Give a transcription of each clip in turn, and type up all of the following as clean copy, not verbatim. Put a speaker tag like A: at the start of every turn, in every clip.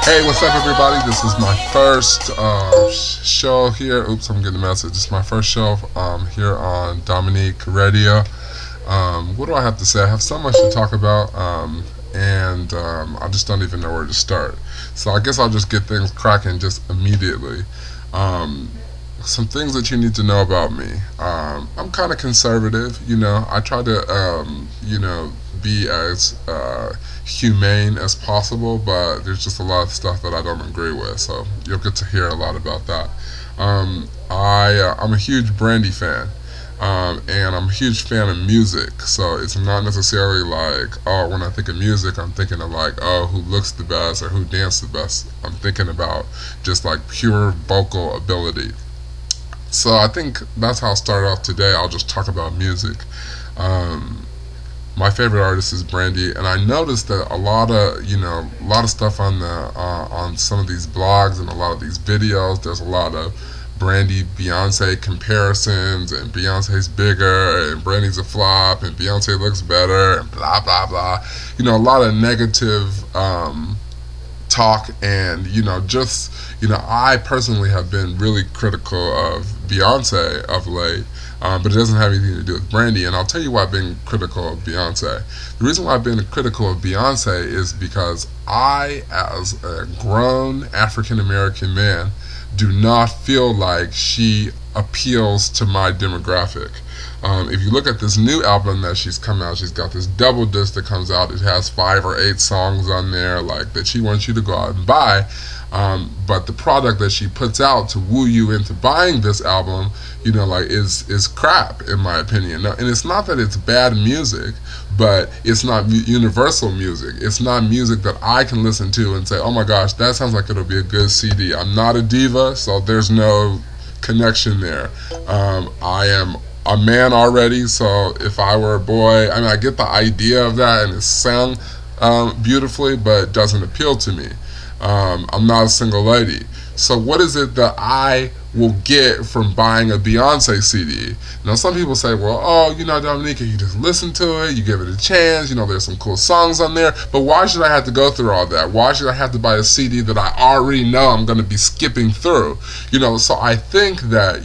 A: Hey, what's up, everybody? This is my first show here. Oops, I'm getting a message. This is my first show here on Dominique Radio. What do I have to say? I have so much to talk about, and I just don't even know where to start. So I guess I'll just get things cracking just immediately. Some things that you need to know about me. I'm kind of conservative, I try to, be as humane as possible, but there's just a lot of stuff that I don't agree with, so you'll get to hear a lot about that. I'm a huge Brandy fan, and I'm a huge fan of music, so it's not necessarily like, oh, when I think of music, I'm thinking of like, oh, who looks the best or who danced the best. I'm thinking about just like pure vocal ability. So I think that's how I'll start off today. I'll just talk about music. My favorite artist is Brandy, and I noticed that a lot of stuff on on some of these blogs and a lot of these videos. There's a lot of Brandy Beyonce comparisons, and Beyonce's bigger, and Brandy's a flop, and Beyonce looks better, and blah blah blah. A lot of negative talk, and I personally have been really critical of Beyonce of late, but it doesn't have anything to do with Brandy, and I'll tell you why I've been critical of Beyonce. The reason why I've been critical of Beyonce is because I, as a grown African American man, do not feel like she appeals to my demographic. If you look at this new album that she's come out, she's got this double disc that comes out. It has 5 or 8 songs on there, like, that she wants you to go out and buy. But the product that she puts out to woo you into buying this album, is crap, in my opinion. Now, and it's not that it's bad music, but it's not universal music. It's not music that I can listen to and say, oh my gosh, that sounds like it'll be a good CD. I'm not a diva, so there's no connection there. I am a man already, so if I were a boy, I get the idea of that, and it sounds beautifully, but it doesn't appeal to me. I'm not a single lady. So what is it that I will get from buying a Beyonce CD? Now, some people say, well, Dominica, you just listen to it, you give it a chance, there's some cool songs on there, but why should I have to go through all that? Why should I have to buy a CD that I already know I'm going to be skipping through? So I think that,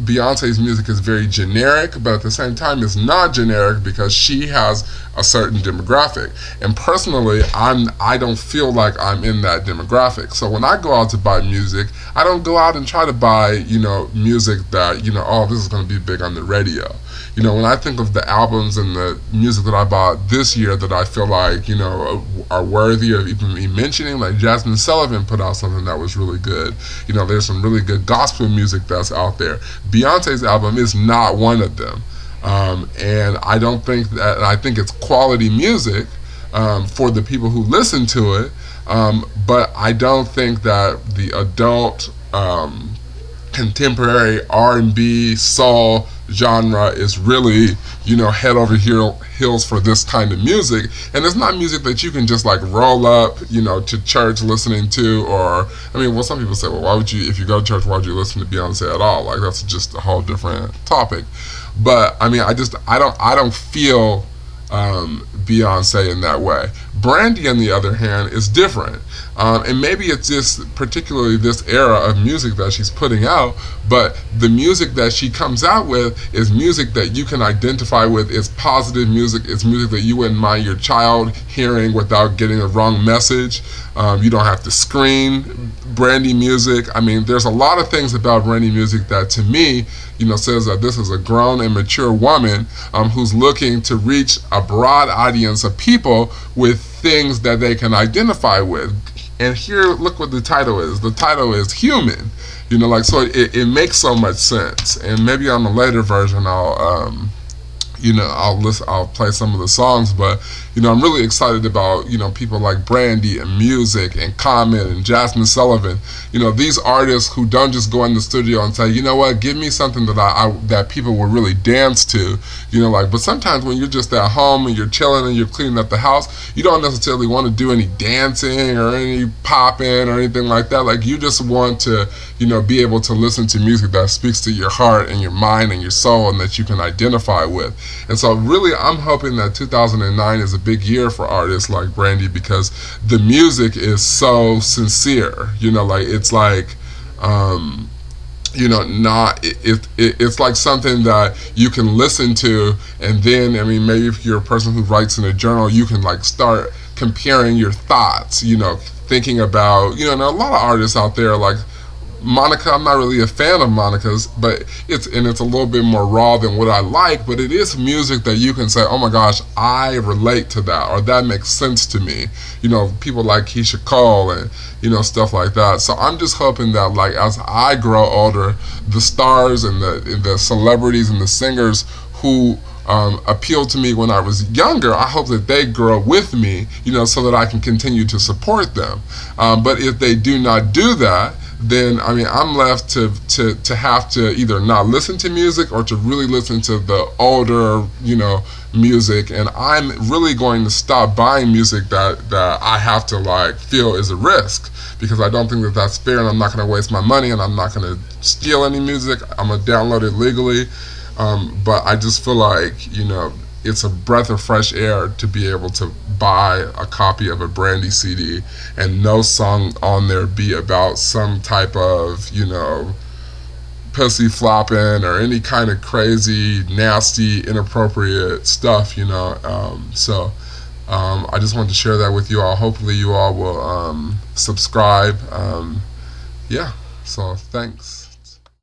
A: Beyonce's music is very generic, but at the same time it's not generic because she has a certain demographic, and personally I don't feel like I'm in that demographic. So when I go out to buy music, I don't go out and try to buy music that oh, this is going to be big on the radio. When I think of the albums and the music that I bought this year that I feel like are worthy of even me mentioning, like Jasmine Sullivan put out something that was really good. There's some really good gospel music that's out there. Beyonce's album is not one of them, and I don't think that. I think it's quality music for the people who listen to it, but I don't think that the adult contemporary R&B soul genre is really head over heels for this kind of music. And it's not music that you can just like roll up to church listening to, or some people say, well, why would you, if you go to church, why would you listen to Beyonce at all? Like, that's just a whole different topic. But I don't feel Beyonce in that way. Brandy, on the other hand, is different, and maybe it's just particularly this era of music that she's putting out, but the music that she comes out with is music that you can identify with. It's positive music. It's music that you wouldn't mind your child hearing without getting a wrong message. You don't have to scream Brandy music. There's a lot of things about Brandy music that, to me, says that this is a grown and mature woman who's looking to reach a broad audience of people with things that they can identify with. And here, look what the title is. The title is Human. So it makes so much sense. And maybe on the later version I'll play some of the songs, but I'm really excited about people like Brandy and music and Common and Jasmine Sullivan. These artists who don't just go in the studio and say, what, give me something that that people will really dance to. But sometimes when you're just at home and you're chilling and you're cleaning up the house, you don't necessarily want to do any dancing or any popping or anything like that. Like, you just want to be able to listen to music that speaks to your heart and your mind and your soul and that you can identify with. And so really I'm hoping that 2009 is a big year for artists like Brandy, because the music is so sincere, you know, like it's like you know, not it's like something that you can listen to, and then, I mean, maybe if you're a person who writes in a journal, you can like start comparing your thoughts, you know, thinking about, you know, and a lot of artists out there like Monica. I'm not really a fan of Monica's, but it's a little bit more raw than what I like, but it is music that you can say, oh my gosh, I relate to that, or that makes sense to me. You know, people like Keisha Cole and, you know, stuff like that. So I'm just hoping that, like, as I grow older, the stars and the celebrities and the singers who appealed to me when I was younger, I hope that they grow with me, you know, so that I can continue to support them. But if they do not do that, then, I mean, I'm left to have to either not listen to music or to really listen to the older, you know, music. And I'm really going to stop buying music that I have to like feel is a risk, because I don't think that that's fair, and I'm not going to waste my money, and I'm not going to steal any music. I'm going to download it legally. But I just feel like, you know, it's a breath of fresh air to be able to buy a copy of a Brandy CD and no song on there be about some type of, you know, pussy flopping or any kind of crazy, nasty, inappropriate stuff, you know. I just wanted to share that with you all. Hopefully you all will subscribe. Yeah, so thanks.